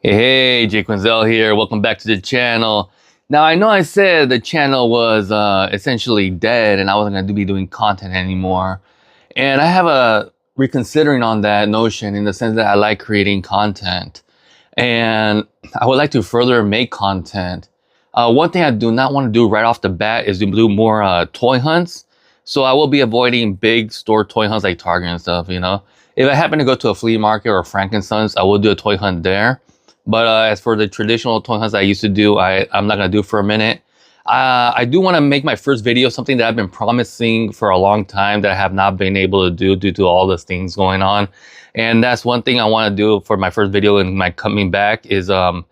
Hey, Jake Quinzel here. Welcome back to the channel. Now, I know I said the channel was essentially dead and I wasn't going to be doing content anymore. And I have a reconsidering on that notion in the sense that I like creating content. And I would like to further make content. One thing I do not want to do right off the bat is to do more toy hunts. So I will be avoiding big store toy hunts like Target and stuff, you know. If I happen to go to a flea market or Frankenstein's, I will do a toy hunt there. But as for the traditional toy hunts I used to do, I'm not going to do for a minute. I do want to make my first video something that I've been promising for a long time that I have not been able to do due to all these things going on. And that's one thing I want to do for my first video and my coming back is a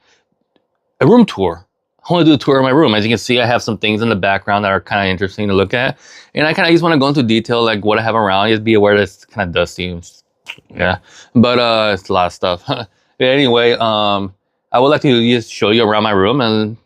room tour. I want to do a tour of my room. As you can see, I have some things in the background that are kind of interesting to look at. And I kind of just want to go into detail, like what I have around. Just be aware that it's kind of dusty. Yeah, but it's a lot of stuff. Anyway, I would like to just show you around my room and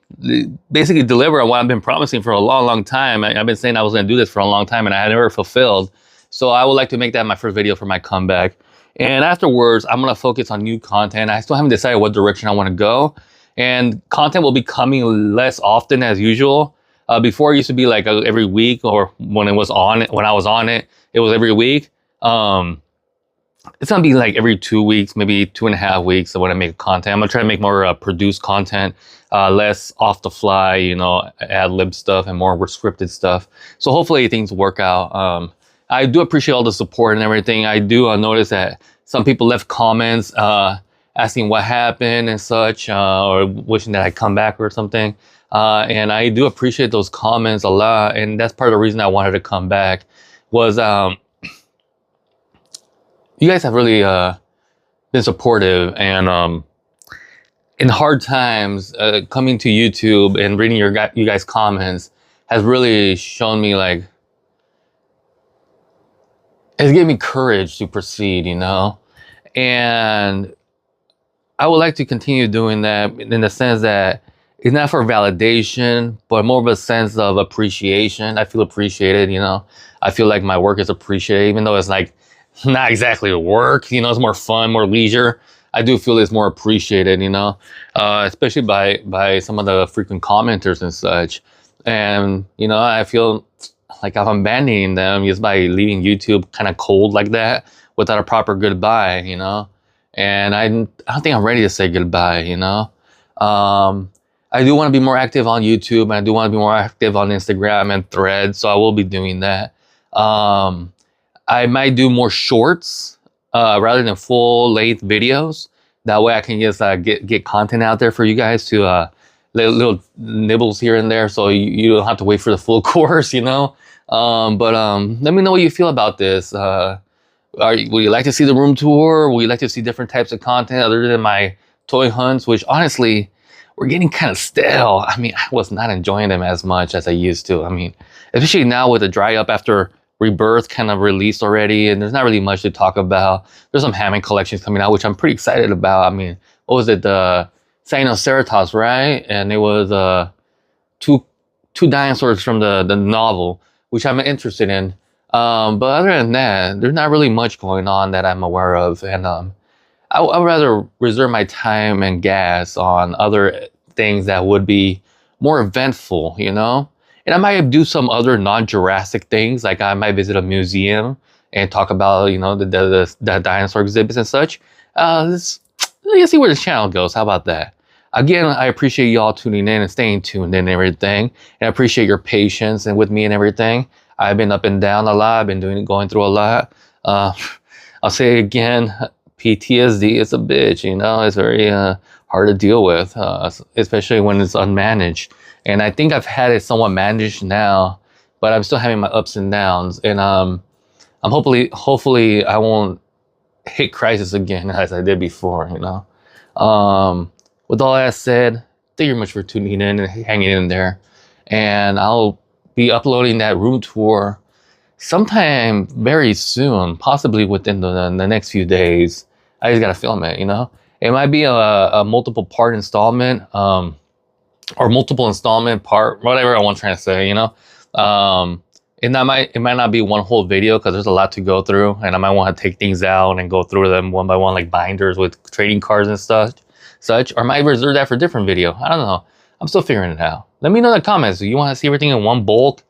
basically deliver on what I've been promising for a long time. I've been saying I was going to do this for a long time and I had never fulfilled. So I would like to make that my first video for my comeback. And afterwards, I'm going to focus on new content. I still haven't decided what direction I want to go. And content will be coming less often as usual. Before it used to be like every week, or when I was on it, it was every week. It's gonna be like every 2 weeks, maybe 2.5 weeks. When I make content, I'm gonna try to make more produced content, less off the fly, you know, ad lib stuff and more scripted stuff. So hopefully things work out. I do appreciate all the support and everything. I do notice that some people left comments asking what happened and such, or wishing that I come back or something. And I do appreciate those comments a lot. And that's part of the reason I wanted to come back was you guys have really been supportive, and in hard times, coming to YouTube and reading you guys' comments has really shown me, like, it's given me courage to proceed, you know. And I would like to continue doing that in the sense that it's not for validation, but more of a sense of appreciation. I feel appreciated, you know. I feel like my work is appreciated, even though it's like not exactly work, you know, it's more fun, more leisure. I do feel it's more appreciated, you know, especially by some of the frequent commenters and such. And, you know, I feel like I'm abandoning them just by leaving YouTube kind of cold like that without a proper goodbye, you know. And I don't think I'm ready to say goodbye, you know. I do want to be more active on YouTube, and I do want to be more active on Instagram and Threads, so I will be doing that. I might do more shorts rather than full-length videos. That way I can just get content out there for you guys to little nibbles here and there, so you don't have to wait for the full course, you know. Let me know what you feel about this. Would you like to see the room tour? Would you like to see different types of content other than my toy hunts, which honestly, we're getting kind of stale. I mean, I was not enjoying them as much as I used to. I mean, especially now with the dry up after Rebirth kind of released already, and there's not really much to talk about. There's some Hammond collections coming out, which I'm pretty excited about. I mean, what was it? The Sinoceratops, right? And it was two dinosaurs from the novel, which I'm interested in. But other than that, there's not really much going on that I'm aware of. And I would rather reserve my time and gas on other things that would be more eventful, you know? And I might do some other non-Jurassic things, like I might visit a museum and talk about, you know, the dinosaur exhibits and such. Let's see where this channel goes. How about that? Again, I appreciate y'all tuning in and staying tuned in and everything. And I appreciate your patience and with me and everything. I've been up and down a lot. I've been going through a lot. I'll say again, PTSD is a bitch, you know. It's very hard to deal with, especially when it's unmanaged. And I think I've had it somewhat managed now, but I'm still having my ups and downs. And I'm hopefully I won't hit crisis again as I did before, you know. With all that said, thank you very much for tuning in and hanging in there. And I'll be uploading that room tour sometime very soon, possibly within the next few days. I just gotta film it, you know. It might be a multiple part installment, or multiple installment part, whatever I want to try to say, you know. It might not be one whole video because there's a lot to go through, and I might want to take things out and go through them one by one, like binders with trading cards and such, or might reserve that for a different video. I don't know. I'm still figuring it out. Let me know in the comments. Do you want to see everything in one bolt?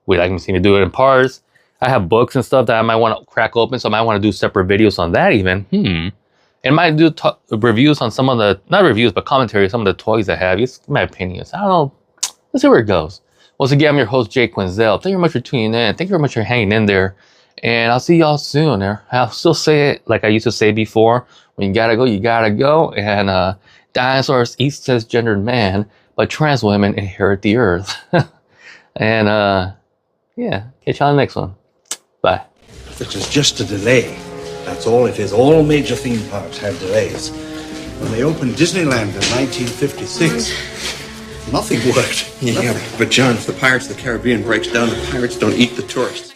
Would you like me to do it in parts? I have books and stuff that I might want to crack open, so I might want to do separate videos on that even. And might do reviews on some of the, not reviews, but commentary, some of the toys I have. It's my opinions. I don't know. Let's see where it goes. Once again, I'm your host, Jay Quinzel. Thank you very much for tuning in. Thank you very much for hanging in there. And I'll see y'all soon. I'll still say it like I used to say before. When you gotta go, you gotta go. And dinosaurs eat cisgendered man, but trans women inherit the earth. And yeah, catch y'all on the next one. Bye. It is just a delay. That's all it is. All major theme parks have delays. When they opened Disneyland in 1956, nothing worked. Yeah, but John, if the Pirates of the Caribbean breaks down, the pirates don't eat the tourists.